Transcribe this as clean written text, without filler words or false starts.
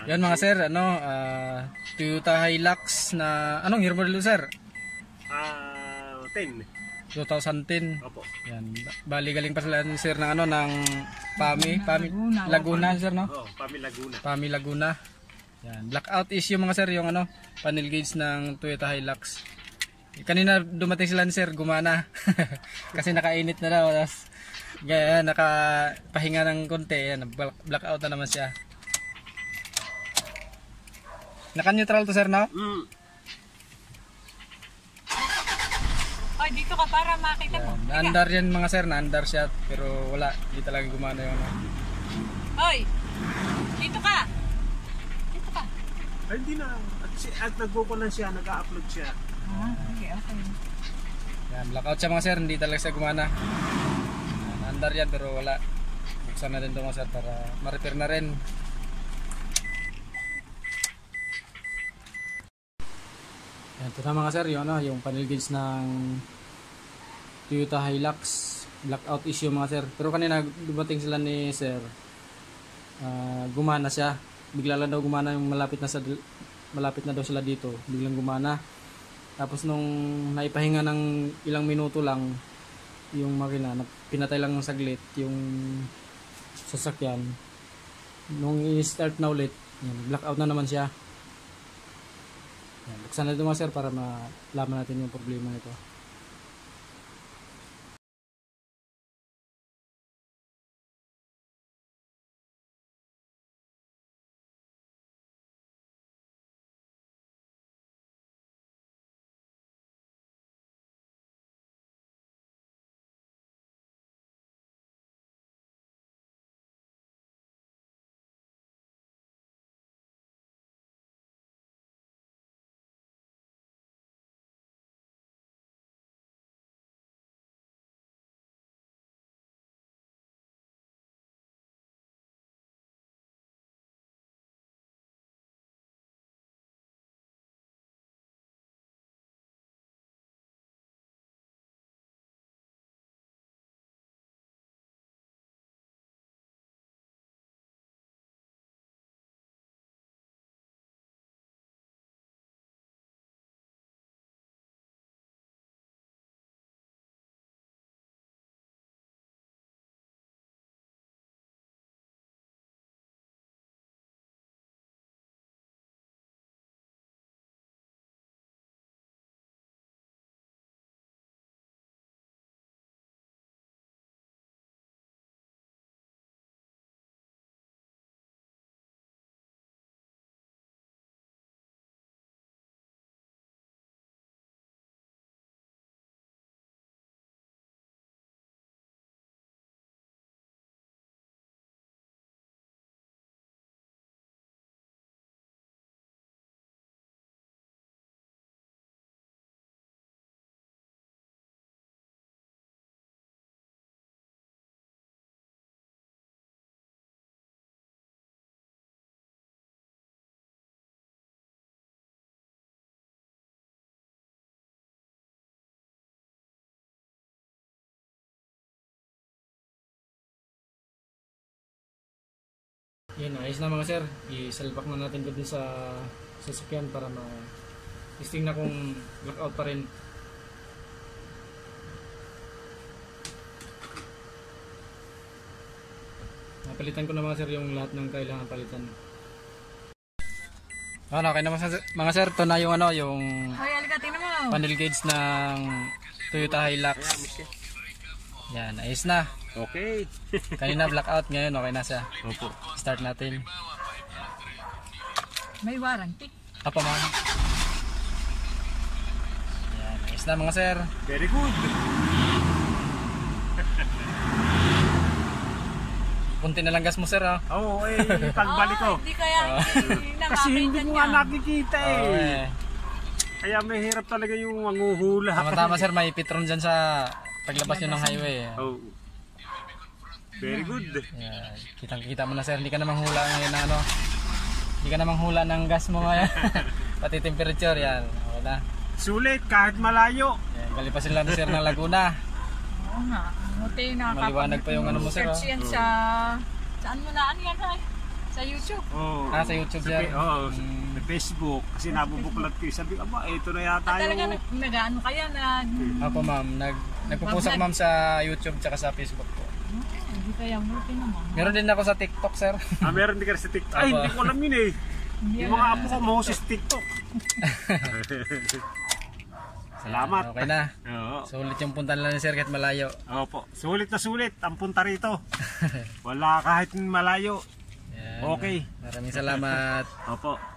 Yan mga sir, ano, Toyota Hilux na, anong year model sir? 10. 2010. Opo. Yan, bali galing pa sila sir ng ano, ng Laguna sir, no? Oo, PAMI Laguna. PAMI Laguna. Yan, blackout issue mga sir, yung ano, panel gauge ng Toyota Hilux. Kanina dumating sila ni sir, gumana. Kasi nakainit na daw, tapos nakapahinga ng konti, yan, blackout na naman siya. Naka-neutral to sir, no? Ay, dito ka para makita mo. Naandar yan mga sir, naandar siya, pero wala, hindi talaga gumana yung ano. Hoy! Dito ka! Dito ka! Ay, hindi na. At nagkukunan siya, nag-upload siya. Okay. Yan, blackout siya mga sir, hindi talaga siya gumana. Naandar yan, pero wala. Buksan na din ito mga sir para ma-repair na rin. Yan, ito na mga sir, yung, ano, yung panel gauge ng Toyota Hilux. Blackout issue mga sir. Pero kanina dumating sila ni sir, gumana siya. Bigla lang daw gumana, yung malapit na daw sila dito. Biglang gumana. Tapos nung naipahinga ng ilang minuto lang yung makina, pinatay lang ng saglit yung sasakyan. Nung i-start na ulit, blackout na naman siya. Yan, buksan na ito mga sir para malaman natin yung problema nito. Yan, ayos na mga sir. I-salpak na natin ko dun sa sasakyan para ma-testing na kung blackout pa rin. Napalitan ko na mga sir yung lahat ng kailangan palitan. Okay na mga sir. Ito na yung ano, yung panel gauge ng Toyota Hilux. Yan, ayos na. Okay. Kanina blackout, ngayon okay na siya. Opo. Start natin. May warranty. Apa man. Yan, ayos na mga sir. Very good. Kunti na lang gas mo sir ha. Oo, pagbalik ko. Hindi kaya Kasi hindi ko nga nakikita eh. Kaya may hirap talaga yung manguhula. Tama sir, may pitron dyan sa paglabas nyo ng highway. Oh. Very good. Yeah, kitang-kita mo na sir, hindi ka na manghula ngayon ng ano. Hindi ka na manghula ng gas mo ngayon. Pati temperature yan. Wala. Sulit kahit malayo. Yan, galing pa sila sir ng Laguna. Oo nga. Buti na Maliwanag pa yung ano mo sir. Search yan sa... Saan mo na? Ano yan ay? Sa YouTube. Oh, Sa YouTube yan. Oo, sa Facebook. Kasi nabubuklat ko. Sabi ko, aba, ito na yata At talaga yung... nag-ano kaya nag... Ako ma'am, nagpupusak ma'am sa YouTube tsaka sa Facebook po. Hindi kaya buti naman. Meron din ako sa TikTok, sir. Meron din ka sa TikTok. Ay, Aba. hindi ko alam yun eh. Yung mga apo ko mahusay sa TikTok. Salamat. Okay na. Oo. Sulit yung punta nila ni sir kahit malayo. Opo. Sulit na sulit ang punta rito. Wala kahit malayo. Yan. Okay. Maraming salamat. Opo.